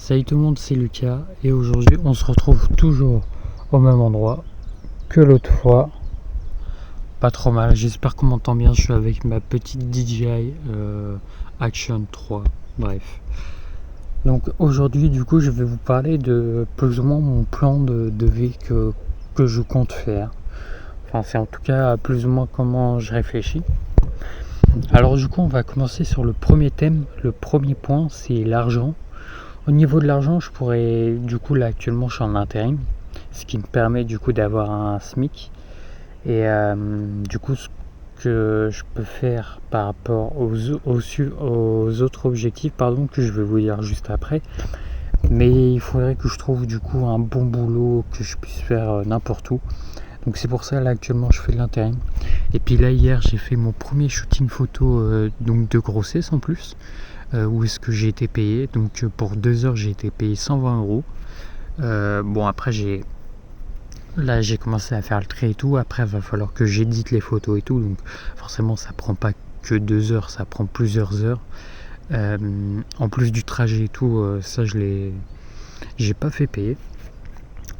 Salut tout le monde, c'est Lucas et aujourd'hui on se retrouve toujours au même endroit que l'autre fois. Pas trop mal, j'espère qu'on m'entend bien, je suis avec ma petite DJI Action 3, bref. Donc aujourd'hui du coup je vais vous parler de plus ou moins mon plan de vie que je compte faire. Enfin c'est en tout cas plus ou moins comment je réfléchis. Alors du coup on va commencer sur le premier thème, le premier point c'est l'argent. Au niveau de l'argent, je pourrais, du coup là actuellement je suis en intérim, ce qui me permet du coup d'avoir un SMIC. Et du coup ce que je peux faire par rapport aux autres objectifs que je vais vous dire juste après. Mais il faudrait que je trouve du coup un bon boulot que je puisse faire n'importe où. Donc c'est pour ça là actuellement je fais de l'intérim. Et puis là hier j'ai fait mon premier shooting photo donc de grossesse en plus. Où est-ce que j'ai été payé. Donc pour 2 heures j'ai été payé 120 €. Bon après j'ai commencé à faire le trait et tout. Après il va falloir que j'édite les photos et tout. Donc forcément ça prend pas que 2 heures, ça prend plusieurs heures. En plus du trajet et tout, ça j'ai pas fait payer.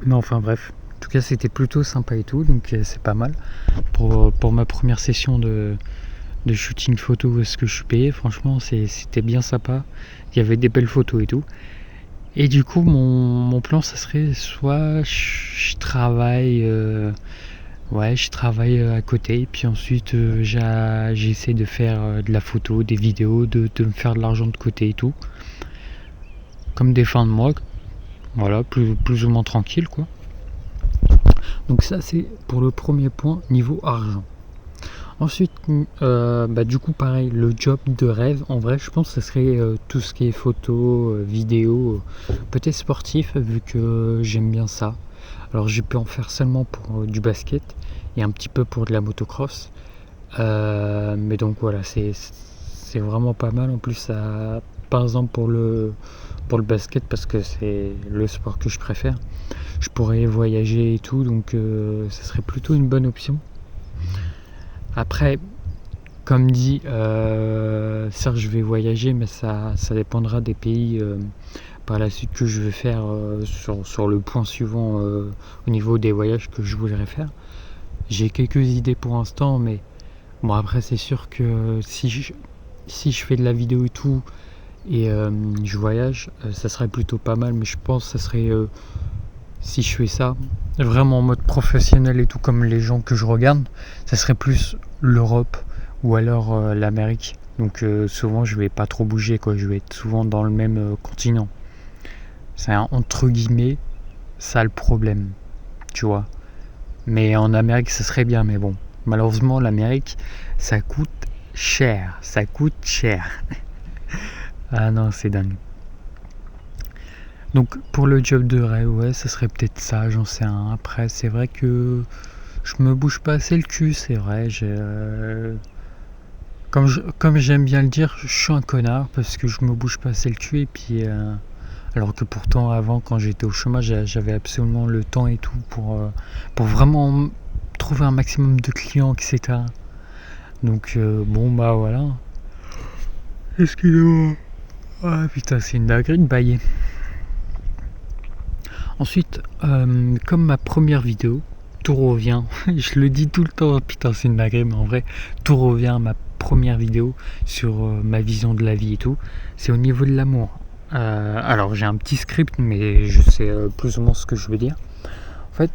Mais enfin bref. En tout cas c'était plutôt sympa et tout. Donc c'est pas mal. Pour ma première session de shooting photo où est-ce que je suis payé, franchement c'était bien sympa, il y avait des belles photos et tout. Et du coup mon plan ça serait soit je travaille à côté, et puis ensuite j'essaie de faire de la photo, des vidéos, de me faire de l'argent de côté et tout, comme des fins de mois, voilà, plus ou moins tranquille quoi. Donc ça c'est pour le premier point niveau argent. Ensuite, du coup pareil, le job de rêve, en vrai je pense que ce serait tout ce qui est photo, vidéo, peut-être sportif vu que j'aime bien ça. Alors j'ai pu en faire seulement pour du basket et un petit peu pour de la motocross. Mais donc voilà, c'est vraiment pas mal. En plus ça, par exemple pour le basket, parce que c'est le sport que je préfère, je pourrais voyager et tout, donc ça serait plutôt une bonne option. Après, comme dit, certes je vais voyager, mais ça dépendra des pays par la suite que je vais faire sur le point suivant au niveau des voyages que je voudrais faire. J'ai quelques idées pour l'instant, mais bon après c'est sûr que si je fais de la vidéo et tout et je voyage, ça serait plutôt pas mal, mais je pense que ça serait si je fais ça vraiment en mode professionnel et tout comme les gens que je regarde, ça serait plus l'Europe ou alors l'Amérique. Donc souvent je vais pas trop bouger quoi, je vais être souvent dans le même continent. C'est entre guillemets ça le problème, tu vois. Mais en Amérique ça serait bien, mais bon, malheureusement l'Amérique ça coûte cher. Ah non, c'est dingue. Donc pour le job de rêve, ouais, ça serait peut-être ça, j'en sais un. Après, c'est vrai que je me bouge pas assez le cul, c'est vrai. Comme j'aime bien le dire, je suis un connard parce que je me bouge pas assez le cul. Et puis, alors que pourtant, avant, quand j'étais au chômage, j'avais absolument le temps et tout pour vraiment trouver un maximum de clients, etc. Donc, bon, bah voilà. Excusez-moi. Ah putain, c'est une dinguerie de bailler. Ensuite, comme ma première vidéo, tout revient, je le dis tout le temps, putain c'est une dinguerie, mais en vrai, tout revient à ma première vidéo sur ma vision de la vie et tout, c'est au niveau de l'amour. Alors j'ai un petit script, mais je sais plus ou moins ce que je veux dire. En fait,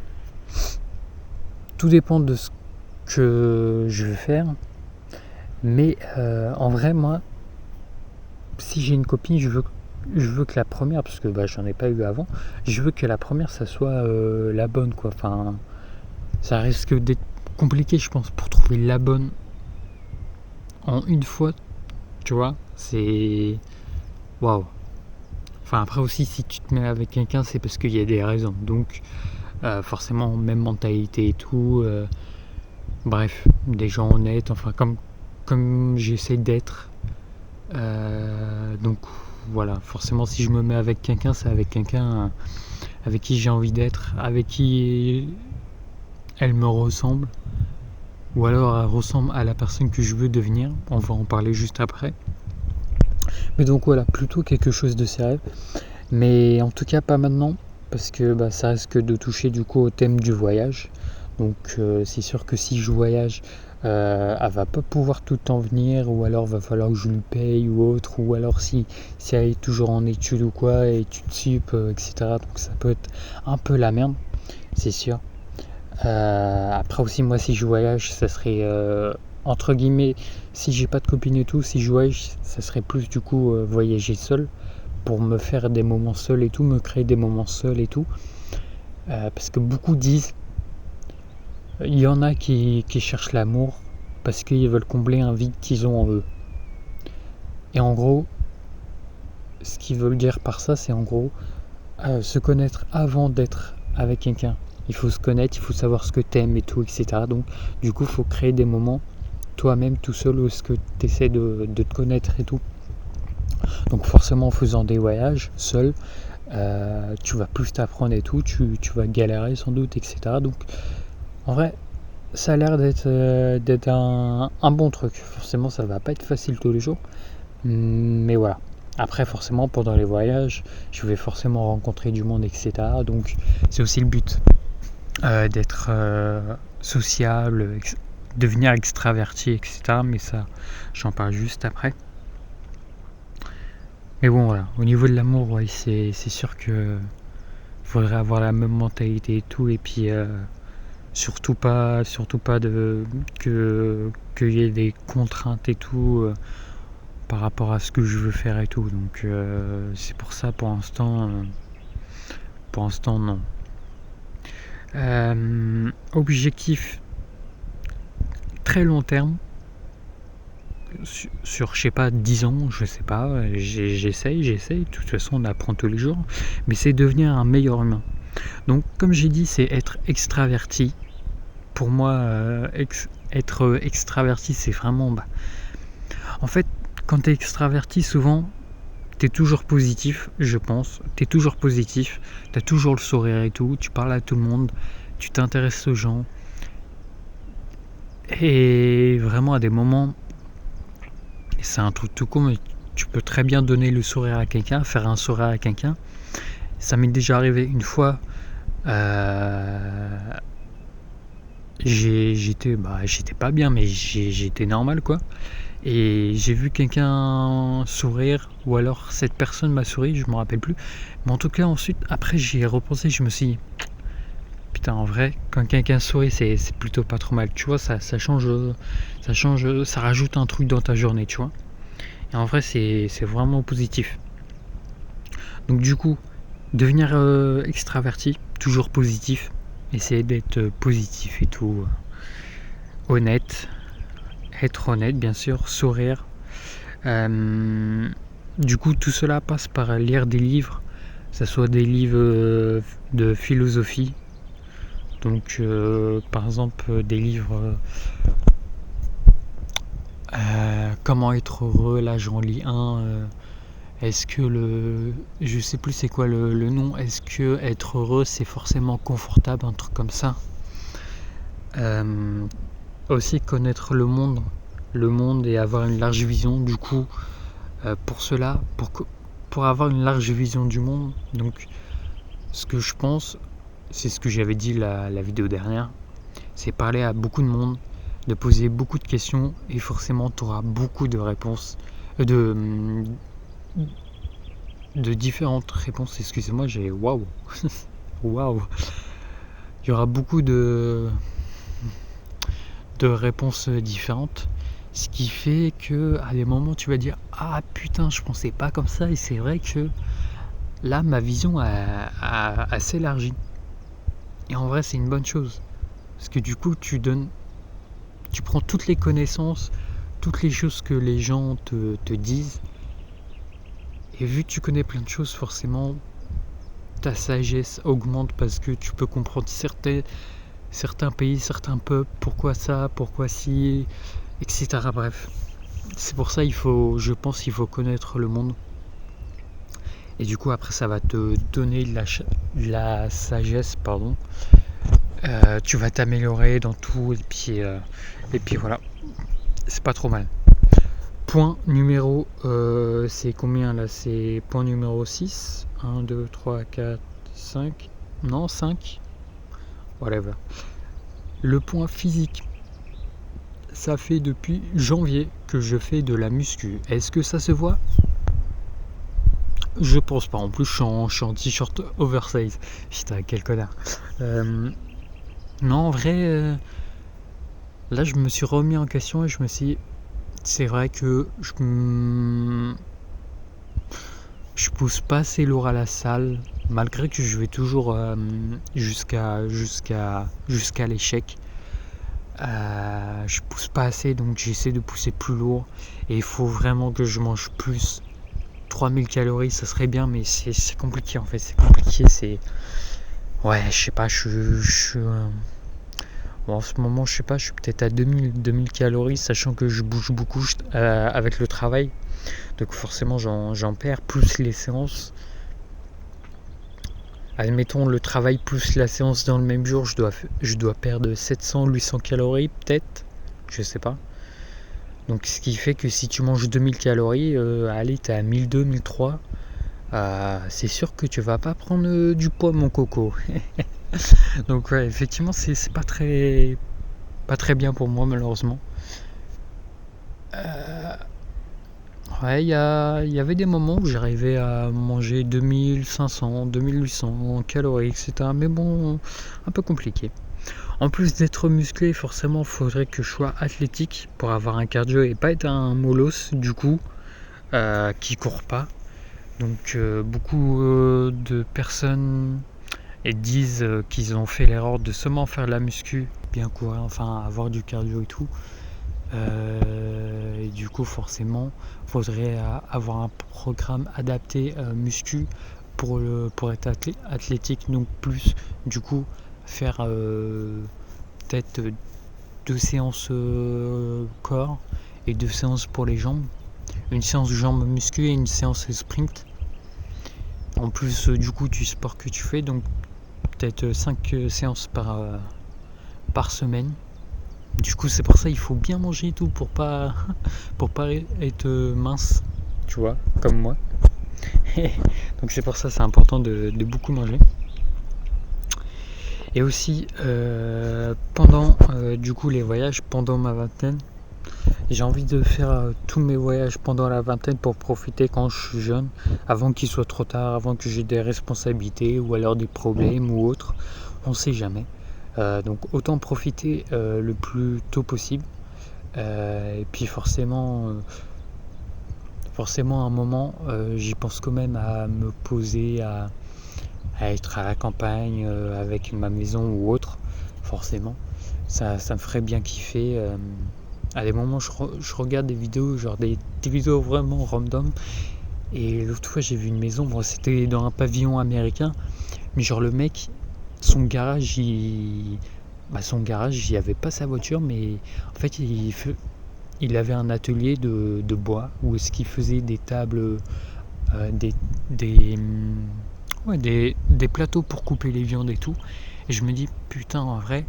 tout dépend de ce que je veux faire, mais en vrai, moi, si j'ai une copine, je veux que la première, parce que j'en ai pas eu avant, je veux que la première ça soit la bonne quoi. Enfin, ça risque d'être compliqué je pense pour trouver la bonne en une fois, tu vois, c'est waouh. Enfin après aussi si tu te mets avec quelqu'un c'est parce qu'il y a des raisons, donc forcément même mentalité et tout, bref, des gens honnêtes, enfin comme j'essaie d'être, donc voilà, forcément si je me mets avec quelqu'un, c'est avec quelqu'un avec qui j'ai envie d'être, avec qui elle me ressemble, ou alors elle ressemble à la personne que je veux devenir, on va en parler juste après. Mais donc voilà, plutôt quelque chose de sérieux. Mais en tout cas pas maintenant, parce que ça risque de toucher du coup au thème du voyage. Donc c'est sûr que si je voyage, elle va pas pouvoir tout le temps venir, ou alors va falloir que je lui paye ou autre, ou alors si elle est toujours en études ou quoi, études sup, etc. Donc ça peut être un peu la merde, c'est sûr. Après aussi, moi si je voyage, ça serait entre guillemets, si j'ai pas de copine et tout, si je voyage, ça serait plus du coup voyager seul, pour me faire des moments seuls et tout, me créer des moments seuls et tout. Parce que beaucoup disent, il y en a qui cherchent l'amour parce qu'ils veulent combler un vide qu'ils ont en eux. Et en gros, ce qu'ils veulent dire par ça, c'est en gros se connaître avant d'être avec quelqu'un. Il faut se connaître, il faut savoir ce que t'aimes et tout, etc. Donc du coup, il faut créer des moments toi-même tout seul où est-ce que tu essaies de te connaître et tout. Donc forcément en faisant des voyages seul, tu vas plus t'apprendre et tout, tu vas galérer sans doute, etc. Donc en vrai, ça a l'air d'être un bon truc. Forcément ça va pas être facile tous les jours, mais voilà. Après forcément pendant les voyages, je vais forcément rencontrer du monde, etc. Donc c'est aussi le but, d'être sociable, devenir extraverti, etc. Mais ça, j'en parle juste après. Mais bon voilà, au niveau de l'amour, ouais, c'est sûr que faudrait avoir la même mentalité et tout, et puis surtout pas qu'il y ait des contraintes et tout par rapport à ce que je veux faire et tout. Donc c'est pour ça pour l'instant non. Objectif très long terme, sur je sais pas 10 ans, je sais pas, j'essaye, de toute façon on apprend tous les jours, mais c'est devenir un meilleur humain. Donc comme j'ai dit, c'est être extraverti. Pour moi, être extraverti, c'est vraiment en fait, quand t'es extraverti, souvent t'es toujours positif, je pense. T'es toujours positif, t'as toujours le sourire et tout, tu parles à tout le monde, tu t'intéresses aux gens. Et vraiment à des moments, c'est un truc tout con, mais tu peux très bien donner le sourire à quelqu'un, faire un sourire à quelqu'un. Ça m'est déjà arrivé une fois. J'étais pas bien, mais j'étais normal quoi. Et j'ai vu quelqu'un sourire, ou alors cette personne m'a souri, je me rappelle plus. Mais en tout cas ensuite, après j'y ai repensé, je me suis dit, putain en vrai, quand quelqu'un sourit, c'est plutôt pas trop mal, tu vois, ça change, ça rajoute un truc dans ta journée, tu vois. Et en vrai c'est vraiment positif. Donc du coup, devenir extraverti, toujours positif, essayer d'être positif et tout, honnête, être honnête bien sûr, sourire. Du coup tout cela passe par lire des livres, que ce soit des livres de philosophie, donc par exemple des livres comment être heureux, là j'en lis un, est-ce que je sais plus c'est quoi le nom, est-ce que être heureux c'est forcément confortable, un truc comme ça. Aussi connaître le monde et avoir une large vision. Du coup pour cela, pour avoir une large vision du monde, donc ce que je pense, c'est ce que j'avais dit la vidéo dernière, c'est parler à beaucoup de monde, de poser beaucoup de questions, et forcément tu auras beaucoup de réponses, de différentes réponses. Excusez-moi, j'ai waouh. Il y aura beaucoup de réponses différentes, ce qui fait que à des moments tu vas dire ah putain, je pensais pas comme ça, et c'est vrai que là ma vision a s'élargi. Et en vrai c'est une bonne chose, parce que du coup tu prends toutes les connaissances, toutes les choses que les gens te disent, et vu que tu connais plein de choses, forcément ta sagesse augmente, parce que tu peux comprendre certains pays, certains peuples, pourquoi ça, pourquoi si, etc. Bref, c'est pour ça je pense qu'il faut connaître le monde. Et du coup après ça va te donner de la sagesse, pardon. Tu vas t'améliorer dans tout, et puis voilà, c'est pas trop mal. point numéro, c'est combien là? C'est point numéro 6. 1, 2, 3, 4, 5. Non, 5. Whatever. Le point physique. Ça fait depuis janvier que je fais de la muscu. Est-ce que ça se voit? Je pense pas. En plus, je suis en t-shirt oversize. Putain, quel connard. Non, en vrai, là, je me suis remis en question et je me suis dit, c'est vrai que je pousse pas assez lourd à la salle, malgré que je vais toujours jusqu'à l'échec. Je pousse pas assez, donc j'essaie de pousser plus lourd. Et il faut vraiment que je mange plus. 3000 calories, ça serait bien, mais c'est compliqué en fait. C'est compliqué, c'est... Ouais, je sais pas, bon, en ce moment, je sais pas, je suis peut-être à 2000 calories, sachant que je bouge beaucoup avec le travail. Donc forcément, j'en perds, plus les séances. Admettons le travail plus la séance dans le même jour, je dois perdre 700-800 calories peut-être, je sais pas. Donc ce qui fait que si tu manges 2000 calories, allez, t'es à 1200-1300, c'est sûr que tu vas pas prendre du poids mon coco. Donc ouais, effectivement c'est pas très bien pour moi malheureusement. Ouais, il y avait des moments où j'arrivais à manger 2500, 2800 calories, etc. Mais bon, un peu compliqué. En plus d'être musclé, forcément, il faudrait que je sois athlétique pour avoir un cardio et pas être un molosse, du coup, qui court pas. Donc, beaucoup de personnes disent qu'ils ont fait l'erreur de seulement faire de la muscu, bien courir, enfin avoir du cardio et tout. Et du coup forcément faudrait avoir un programme adapté muscu pour être athlétique, donc plus du coup faire peut-être 2 séances corps et 2 séances pour les jambes, une séance de jambes muscu et une séance sprint en plus du coup du sport que tu fais, donc peut-être 5 séances par semaine. Du coup, c'est pour ça qu'il faut bien manger et tout pour pas être mince, tu vois, comme moi. Donc c'est pour ça c'est important de beaucoup manger. Et aussi pendant du coup les voyages pendant ma vingtaine, j'ai envie de faire tous mes voyages pendant la vingtaine pour profiter quand je suis jeune, avant qu'il soit trop tard, avant que j'ai des responsabilités ou alors des problèmes ou autres. On sait jamais. Donc autant profiter le plus tôt possible. Et puis forcément à un moment, j'y pense quand même à me poser, à être à la campagne avec ma maison ou autre. Forcément, ça me ferait bien kiffer. À des moments, je regarde des vidéos, genre des vidéos vraiment random. Et l'autre fois, j'ai vu une maison. Bon, c'était dans un pavillon américain, mais genre le mec, son garage, il y avait pas sa voiture, mais en fait il avait un atelier de bois où est-ce qu'il faisait des tables, des plateaux pour couper les viandes et tout. Et je me dis putain, en vrai,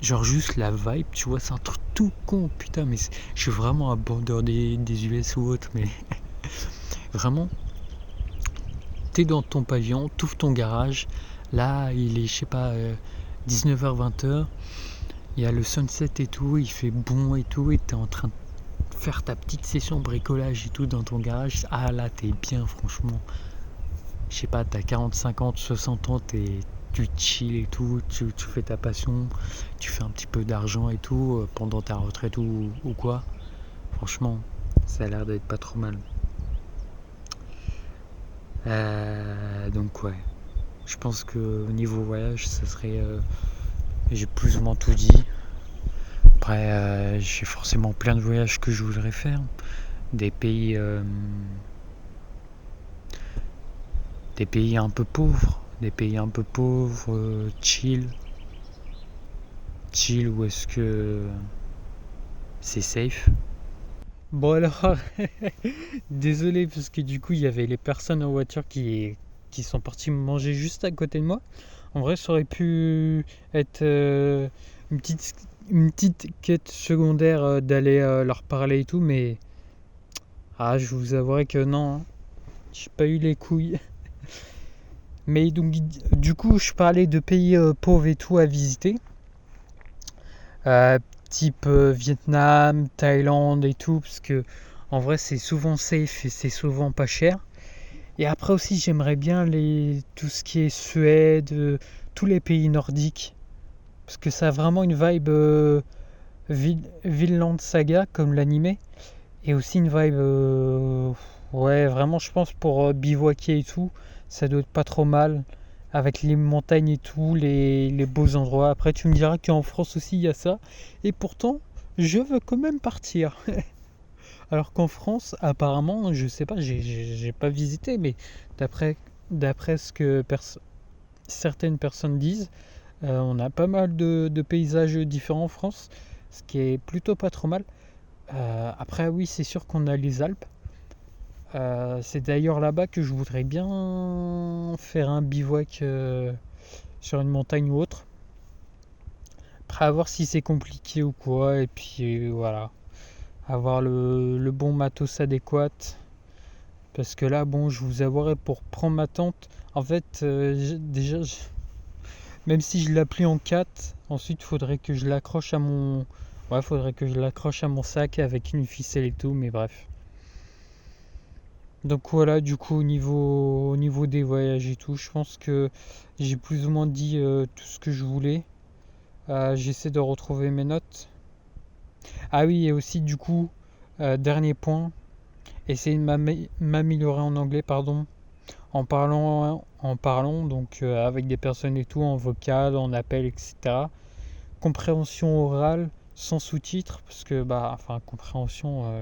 genre juste la vibe, tu vois, c'est un truc tout con, putain, mais je suis vraiment à bordeur des US ou autre, mais vraiment, t'es dans ton pavillon, t'ouvres ton garage, là il est, je sais pas, 19h, 20h, il y a le sunset et tout, il fait bon et tout, et t'es en train de faire ta petite session bricolage et tout dans ton garage. Ah là, t'es bien, franchement. Je sais pas, t'as 40, 50, 60 ans, tu chill et tout, tu fais ta passion, tu fais un petit peu d'argent et tout pendant ta retraite ou quoi. Franchement, ça a l'air d'être pas trop mal. Donc ouais, je pense que au niveau voyage, ça serait... j'ai plus ou moins tout dit. Après, j'ai forcément plein de voyages que je voudrais faire. Des pays un peu pauvres. Chill où est-ce que c'est safe. Bon alors, désolé parce que du coup il y avait les personnes en voiture qui sont parties manger juste à côté de moi. En vrai ça aurait pu être une petite quête secondaire d'aller leur parler et tout, mais Ah, je vous avouerai que non, hein. J'ai pas eu les couilles. Mais donc, du coup, je parlais de pays pauvres et tout à visiter. Type Vietnam, Thaïlande et tout, parce que en vrai, c'est souvent safe et c'est souvent pas cher. Et après aussi, j'aimerais bien tout ce qui est Suède, tous les pays nordiques, parce que ça a vraiment une vibe Vinland Saga, comme l'animé, et aussi une vibe, ouais, vraiment, je pense pour bivouaquer et tout, ça doit être pas trop mal, avec les montagnes et tout, les beaux endroits. Après, tu me diras qu'en France aussi, il y a ça, et pourtant, je veux quand même partir. Alors qu'en France, apparemment, je sais pas, j'ai pas visité, mais d'après ce que certaines personnes disent, on a pas mal de paysages différents en France, ce qui est plutôt pas trop mal. Après, oui, c'est sûr qu'on a les Alpes. C'est d'ailleurs là-bas que je voudrais bien faire un bivouac sur une montagne ou autre. Après, à voir si c'est compliqué ou quoi, et puis voilà. Avoir le bon matos adéquat. Parce que là, bon, je vous avouerai, pour prendre ma tente, en fait, même si je la plie en 4, ensuite, faudrait que je l'accroche à mon... Ouais, faudrait que je l'accroche à mon sac avec une ficelle et tout, mais bref. Donc voilà, du coup, au niveau des voyages et tout, je pense que j'ai plus ou moins dit tout ce que je voulais. J'essaie de retrouver mes notes. Ah oui, et aussi, du coup, dernier point, essayer de m'améliorer en anglais, pardon, en parlant donc avec des personnes et tout, en vocal, en appel, etc. Compréhension orale sans sous-titres, parce que, compréhension,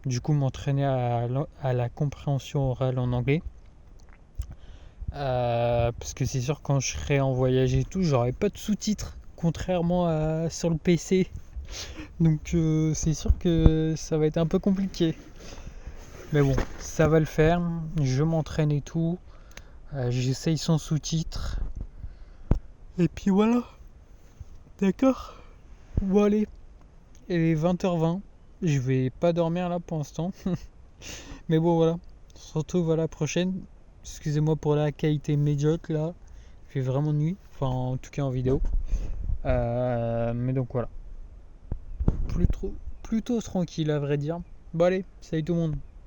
du coup, m'entraîner à la compréhension orale en anglais. Parce que c'est sûr, quand je serai en voyage et tout, j'aurai pas de sous-titres, contrairement à sur le PC. Donc, c'est sûr que ça va être un peu compliqué. Mais bon, ça va le faire. Je m'entraîne et tout. J'essaye sans sous-titres. Et puis voilà. D'accord. Bon, allez. Il est 20h20. Je vais pas dormir là pour l'instant. Mais bon, voilà. On se retrouve à la prochaine. Excusez-moi pour la qualité médiocre là. Il fait vraiment nuit. Enfin, en tout cas en vidéo. Mais donc voilà. Plutôt tranquille à vrai dire. Bon, allez. Salut tout le monde.